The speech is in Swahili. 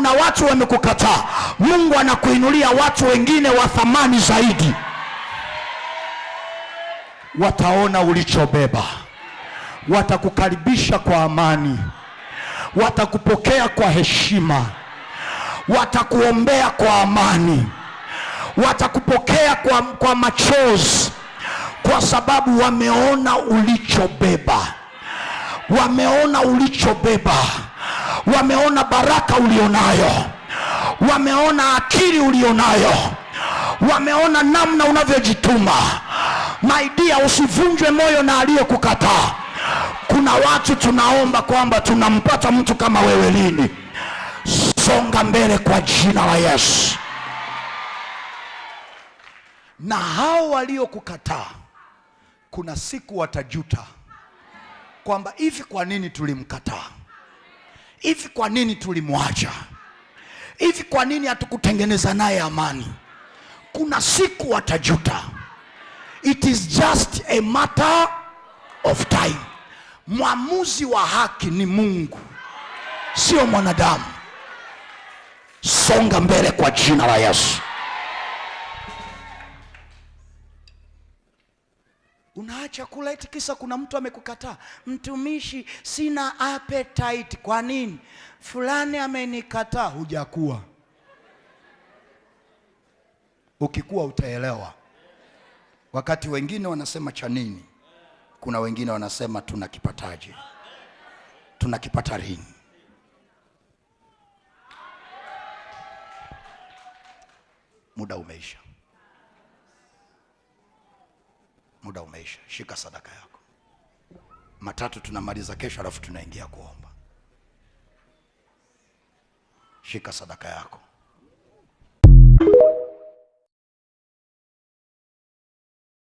kuna watu wamekukataa, Mungu anakuinulia watu wengine wa thamani zaidi. Wataona ulichobeba, watakukaribisha kwa amani, watakupokea kwa heshima, watakuombea kwa amani, watakupokea kwa machozi, kwa sababu wameona ulichobeba. Wameona ulichobeba, wameona baraka ulionayo, wameona akili ulionayo, wameona namna unavyojituma. My dear, usivunjwe moyo na aliyekukataa. Kuna watu tunaomba kwamba tunampata mtu kama wewe lini. Songa mbele kwa jina la Yesu. Na hao waliokukataa, kuna siku watajuta kwamba hivi kwa nini tulimkataa? Hivi kwa nini tulimwacha? Hivi kwa nini hatukutengeneza naye amani? Kuna siku watajuta. It is just a matter of time. Mwamuzi wa haki ni Mungu, sio mwanadamu. Songa mbele kwa jina la Yesu. Unaacha kula eti kisa kuna mtu amekukataa. Mtumishi, sina appetite. Kwa nini? Fulani amenikataa. Hujakuwa. Ukikuwa utaelewa. Wakati wengine wanasema cha nini, kuna wengine wanasema tunakipataje, tunakipata lini. Muda umeisha. Muda umeisha. Shika sadaka yako. Matatu tunamaliza kesho, alafu tunaingia kuomba. Shika sadaka yako.